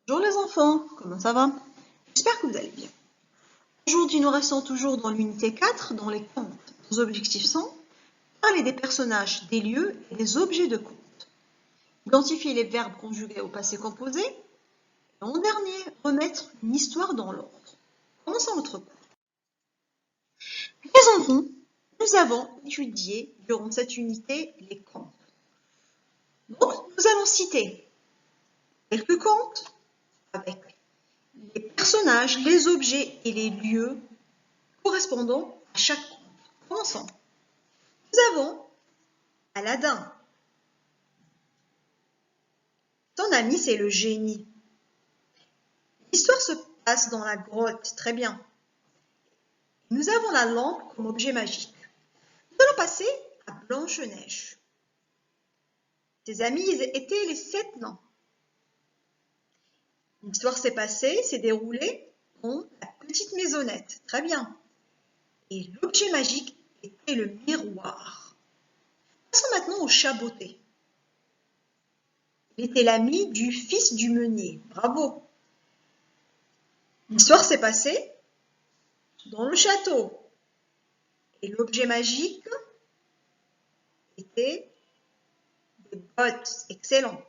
Bonjour les enfants, comment ça va? J'espère que vous allez bien. Aujourd'hui, nous restons toujours dans l'unité 4, dans les comptes. Nos objectifs sont parler des personnages, des lieux et des objets de compte. Identifier les verbes conjugués au passé composé. Et en dernier, remettre une histoire dans l'ordre. Commençons notre cours. Les enfants, nous avons étudié durant cette unité les comptes. Donc, nous allons citer quelques comptes avec les personnages, les objets et les lieux correspondant à chaque compte. Commençons. Nous avons Aladdin. Son ami, c'est le génie. L'histoire se passe dans la grotte, très bien. Nous avons la lampe comme objet magique. Nous allons passer à Blanche-Neige. Ses amis étaient les 7 nains. L'histoire s'est passée, s'est déroulée dans la petite maisonnette, très bien. Et l'objet magique était le miroir. Passons maintenant au chat botté. Il était l'ami du fils du meunier. Bravo. L'histoire s'est passée dans le château. Et l'objet magique était des bottes. Excellent.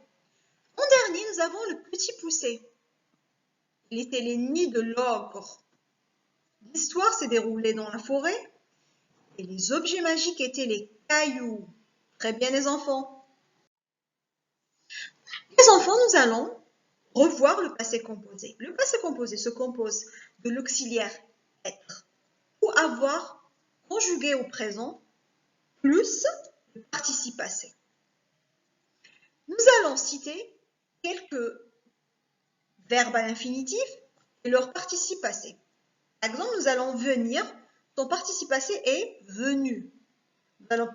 En dernier, nous avons le petit poucet. Il était l'ennemi de l'ogre. L'histoire s'est déroulée dans la forêt et les objets magiques étaient les cailloux. Très bien les enfants. Les enfants, nous allons revoir le passé composé. Le passé composé se compose de l'auxiliaire être ou avoir conjugué au présent plus le participe passé. Nous allons citer quelques verbes à l'infinitif et leur participe passé. Par exemple, nous allons venir, son participe passé est venu. Nous allons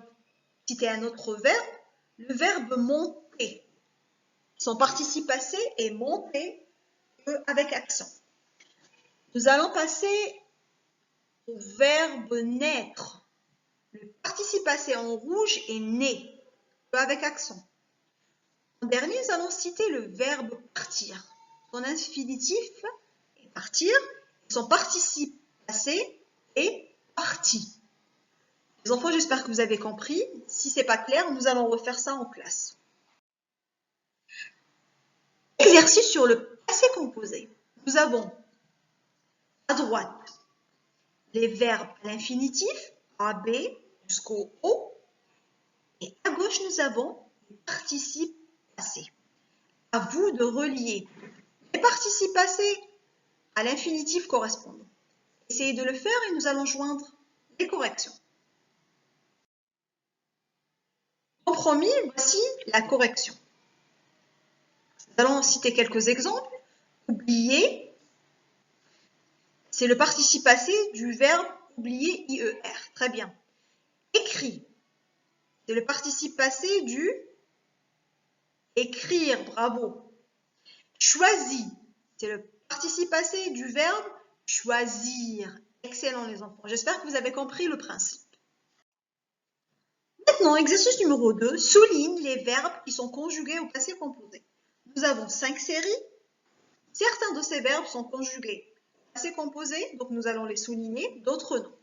citer un autre verbe, le verbe monter. Son participe passé est monter avec accent. Nous allons passer au verbe naître. Le participe passé en rouge est né, avec accent. En dernier, nous allons citer le verbe partir. Son infinitif est partir, son participe passé est parti. Les enfants, j'espère que vous avez compris. Si ce n'est pas clair, nous allons refaire ça en classe. Exercice sur le passé composé. Nous avons à droite les verbes à l'infinitif, AB jusqu'au O. Et à gauche, nous avons les participes passés. À vous de relier les participes passés à l'infinitif correspondant. Essayez de le faire et nous allons joindre les corrections. Compromis, voici la correction. Nous allons citer quelques exemples. Oublier, c'est le participe passé du verbe oublier IER. Très bien. Écrit, c'est le participe passé du écrire. Bravo. Choisi, c'est le participe passé du verbe choisir. Excellent les enfants. J'espère que vous avez compris le principe. Maintenant, exercice numéro 2, souligne les verbes qui sont conjugués au passé composé. Nous avons 5 séries. Certains de ces verbes sont conjugués au passé composé, donc nous allons les souligner, d'autres non.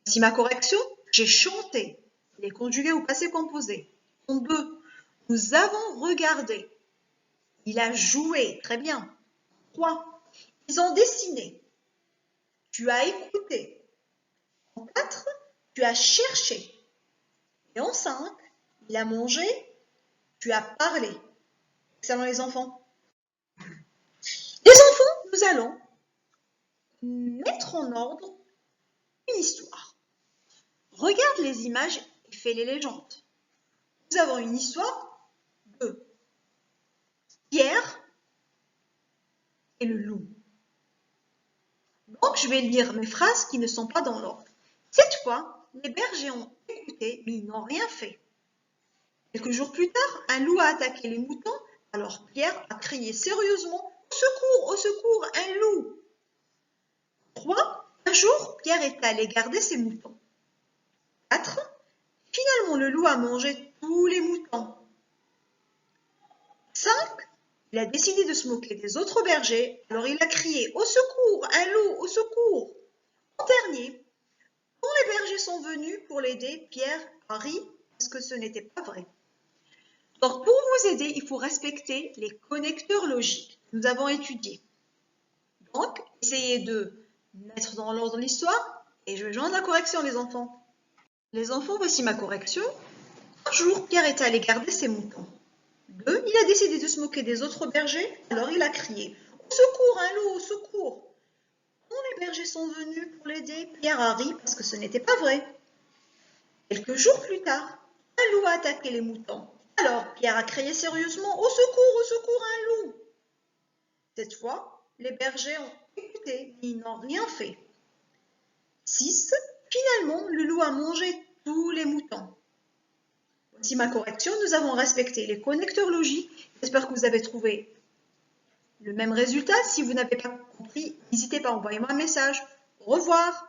Voici ma correction. J'ai chanté. Il est conjugué au passé composé. En 2, nous avons regardé. Il a joué. Très bien. 3, ils ont dessiné. Tu as écouté. En 4, tu as cherché. Et en 5, il a mangé. Tu as parlé. Excellent les enfants. Les enfants, nous allons mettre en ordre une histoire. Regarde les images et fais les légendes. Nous avons une histoire de Pierre et le loup. Donc, je vais lire mes phrases qui ne sont pas dans l'ordre. Cette fois, les bergers ont écouté, mais ils n'ont rien fait. Quelques jours plus tard, un loup a attaqué les moutons, alors Pierre a crié sérieusement « Au secours, un loup !» 3. Un jour, Pierre est allé garder ses moutons. 4. Finalement, le loup a mangé tous les moutons. 5. Il a décidé de se moquer des autres bergers, alors il a crié « Au secours, un loup, au secours !» En dernier, quand les bergers sont venus pour l'aider, Pierre a ri parce que ce n'était pas vrai. Donc, pour vous aider, il faut respecter les connecteurs logiques que nous avons étudiés. Donc, essayez de mettre dans l'ordre l'histoire et je vais joindre la correction, les enfants. Les enfants, voici ma correction. Un jour, Pierre était allé garder ses moutons. 2. Il a décidé de se moquer des autres bergers, alors il a crié « Au secours, un loup, au secours !» Quand les bergers sont venus pour l'aider, Pierre a ri parce que ce n'était pas vrai. Quelques jours plus tard, un loup a attaqué les moutons. Alors Pierre a crié sérieusement « Au secours, un loup !» Cette fois, les bergers ont écouté, mais ils n'ont rien fait. 6. Finalement, le loup a mangé tous les moutons. Voici ma correction, nous avons respecté les connecteurs logiques. J'espère que vous avez trouvé le même résultat. Si vous n'avez pas compris, n'hésitez pas à envoyer moi un message. Au revoir.